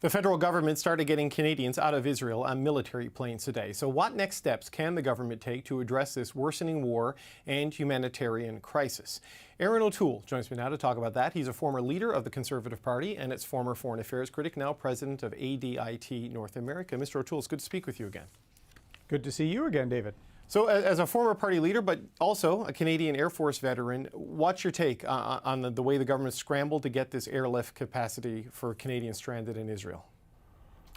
The federal government started getting Canadians out of Israel on military planes today. So what next steps can the government take to address this worsening war and humanitarian crisis? Erin O'Toole joins me now to talk about that. He's a former leader of the Conservative Party and its former foreign affairs critic, now president of ADIT North America. Mr. O'Toole, it's good to speak with you again. Good to see you again, David. So as a former party leader, but also a Canadian Air Force veteran, what's your take on the way the government scrambled to get this airlift capacity for Canadians stranded in Israel?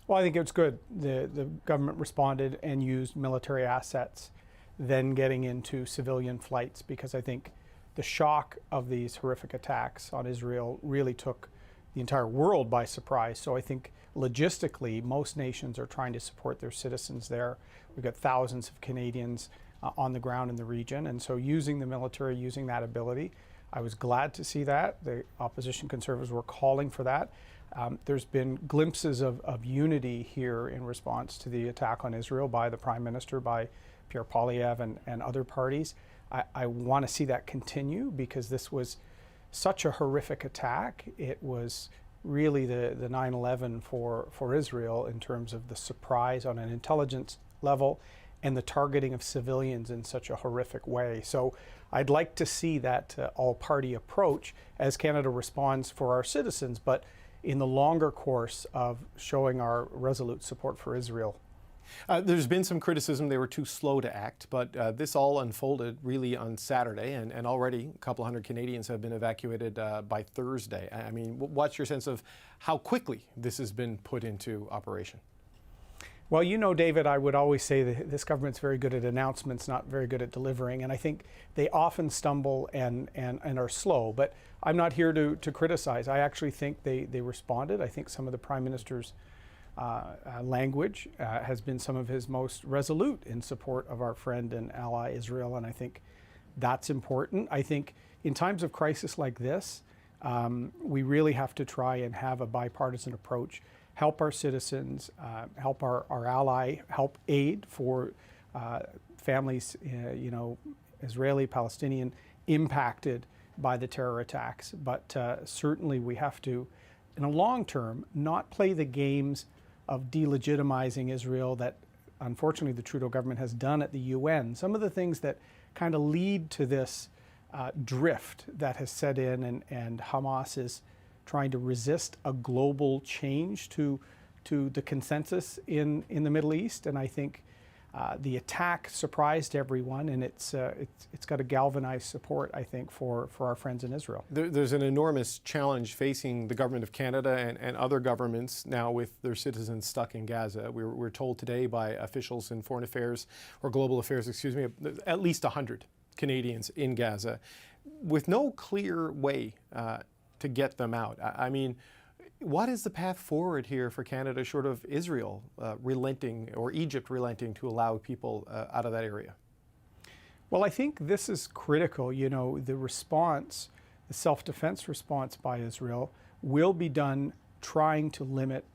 Well, I think it's good. The government responded and used military assets, then getting into civilian flights, because I think the shock of these horrific attacks on Israel really took the entire world by surprise. So I think logistically, most nations are trying to support their citizens there. We've got thousands of Canadians on the ground in the region. And so using the military, using that ability, I was glad to see that. The opposition Conservatives were calling for that. There's been glimpses of unity here in response to the attack on Israel by the Prime Minister, by Pierre Poilievre and other parties. I want to see that continue, because this was such a horrific attack. It was really the 9/11 for Israel in terms of the surprise on an intelligence level and the targeting of civilians in such a horrific way. So I'd like to see that all-party approach as Canada responds for our citizens, but in the longer course of showing our resolute support for Israel. There's been some criticism they were too slow to act, but this all unfolded really on Saturday, and already a couple hundred Canadians have been evacuated by Thursday. I mean, what's your sense of how quickly this has been put into operation? Well, you know, David, I would always say that this government's very good at announcements, not very good at delivering. And I think they often stumble and are slow. But I'm not here to criticize. I actually think they responded. I think some of the Prime Minister's language has been some of his most resolute in support of our friend and ally Israel. And I think that's important. I think in times of crisis like this, we really have to try and have a bipartisan approach. Help our citizens, help our ally, help aid for families, Israeli, Palestinian, impacted by the terror attacks. But certainly we have to, in a long term, not play the games of delegitimizing Israel that unfortunately the Trudeau government has done at the UN. Some of the things that kind of lead to this drift that has set in, and Hamas is trying to resist a global change to the consensus in the Middle East. And I think the attack surprised everyone, and it's got to galvanize support, I think, for our friends in Israel. There's an enormous challenge facing the government of Canada and other governments now with their citizens stuck in Gaza. We're told today by officials in foreign affairs, or global affairs, excuse me, at least 100 Canadians in Gaza with no clear way to get them out. I mean, what is the path forward here for Canada, short of Israel relenting, or Egypt relenting, to allow people out of that area? Well, I think this is critical. You know, the response, the self-defense response by Israel will be done trying to limit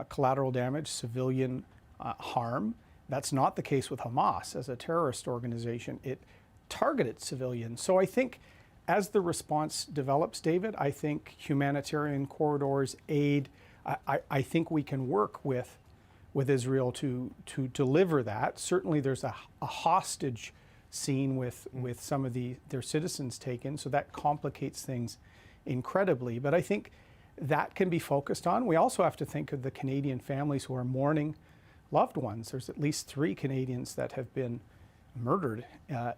collateral damage, civilian harm. That's not the case with Hamas. As a terrorist organization, it targeted civilians. So I think as the response develops, David, I think humanitarian corridors, aid, I think we can work with Israel to deliver that. Certainly there's a hostage scene with some of their citizens taken, so that complicates things incredibly. But I think that can be focused on. We also have to think of the Canadian families who are mourning loved ones. There's at least 3 Canadians that have been murdered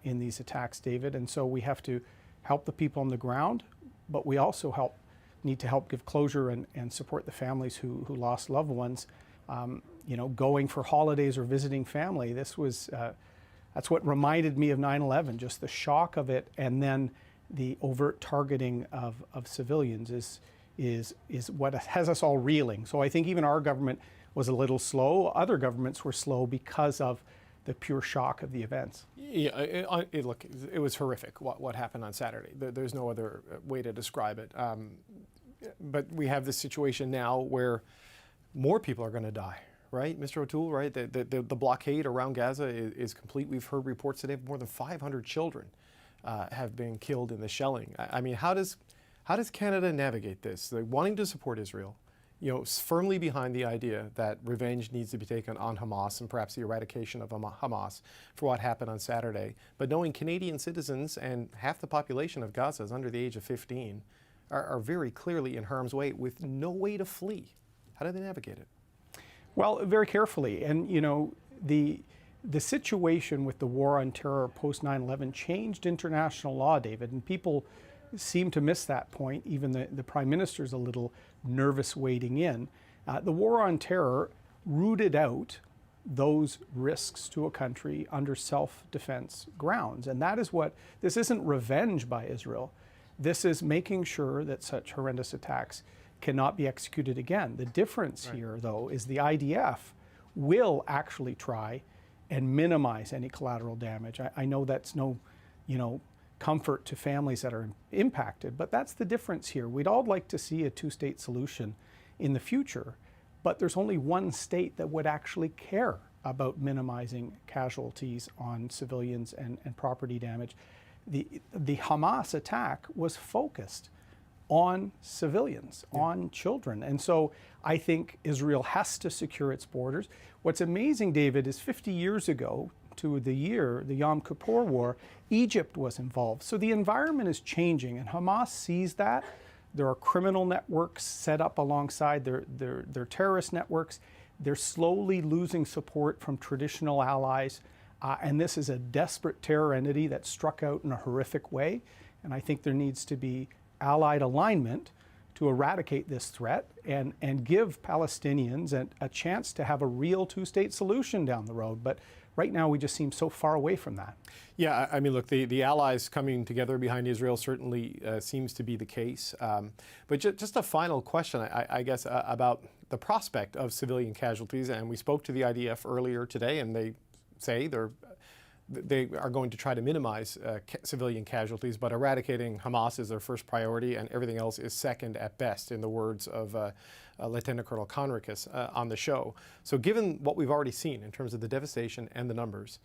in these attacks, David, and so we have to help the people on the ground, but we also need to help give closure and support the families who lost loved ones. Going for holidays or visiting family. That's what reminded me of 9/11, just the shock of it, and then the overt targeting of civilians is what has us all reeling. So I think even our government was a little slow. Other governments were slow because of the pure shock of the events. Yeah, it was horrific what happened on Saturday. There's no other way to describe it. But we have this situation now where more people are going to die, right, Mr. O'Toole, right? The blockade around Gaza is complete. We've heard reports today of more than 500 children have been killed in the shelling. I mean, how does Canada navigate this? They're wanting to support Israel, firmly behind the idea that revenge needs to be taken on Hamas and perhaps the eradication of Hamas for what happened on Saturday. But knowing Canadian citizens and half the population of Gaza is under the age of 15 are very clearly in harm's way with no way to flee. How do they navigate it? Well, very carefully. And, the situation with the war on terror post 9/11 changed international law, David, and people seem to miss that point. Even the Prime Minister's a little nervous wading in. The war on terror rooted out those risks to a country under self-defense grounds. And that is this isn't revenge by Israel. This is making sure that such horrendous attacks cannot be executed again. The difference here, though, is the IDF will actually try and minimize any collateral damage. I know that's no, comfort to families that are impacted, but that's the difference here. We'd all like to see a two-state solution in the future, but there's only one state that would actually care about minimizing casualties on civilians and property damage. The Hamas attack was focused on civilians, on children. And so I think Israel has to secure its borders. What's amazing, David, is 50 years ago to the Yom Kippur War, Egypt was involved. So the environment is changing, and Hamas sees that. There are criminal networks set up alongside their terrorist networks. They're slowly losing support from traditional allies. And this is a desperate terror entity that struck out in a horrific way. And I think there needs to be allied alignment to eradicate this threat and give Palestinians a chance to have a real two-state solution down the road. But right now, we just seem so far away from that. Yeah, I mean, look, the allies coming together behind Israel certainly seems to be the case. But just a final question, I guess, about the prospect of civilian casualties. And we spoke to the IDF earlier today, and they say they are going to try to minimize civilian casualties, but eradicating Hamas is their first priority, and everything else is second at best, in the words of Lieutenant Colonel Conricus on the show. So given what we've already seen in terms of the devastation and the numbers,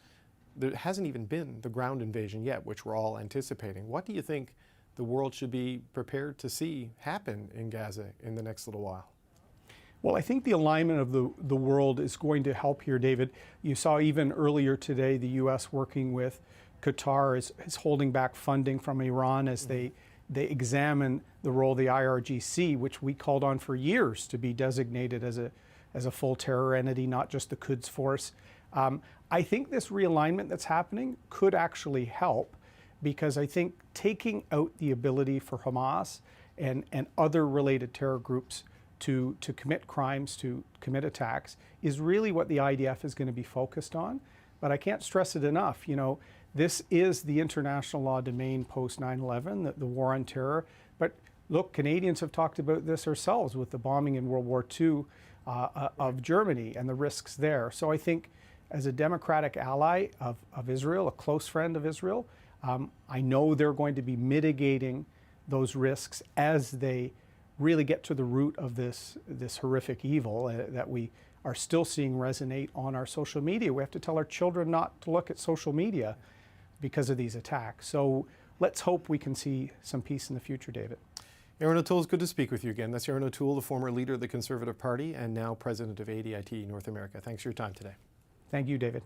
there hasn't even been the ground invasion yet, which we're all anticipating. What do you think the world should be prepared to see happen in Gaza in the next little while? Well, I think the alignment of the world is going to help here, David. You saw even earlier today the U.S. working with Qatar is holding back funding from Iran as they examine the role of the IRGC, which we called on for years to be designated as a full terror entity, not just the Quds Force. I think this realignment that's happening could actually help, because I think taking out the ability for Hamas and other related terror groups to commit crimes, to commit attacks, is really what the IDF is going to be focused on. But I can't stress it enough. This is the international law domain post 9/11, the war on terror. But look, Canadians have talked about this ourselves with the bombing in World War II of Germany and the risks there. So I think as a democratic ally of Israel, a close friend of Israel, I know they're going to be mitigating those risks as they really get to the root of this horrific evil that we are still seeing resonate on our social media. We have to tell our children not to look at social media because of these attacks. So let's hope we can see some peace in the future, David. Erin O'Toole, it's good to speak with you again. That's Erin O'Toole, the former leader of the Conservative Party and now president of ADIT North America. Thanks for your time today. Thank you, David.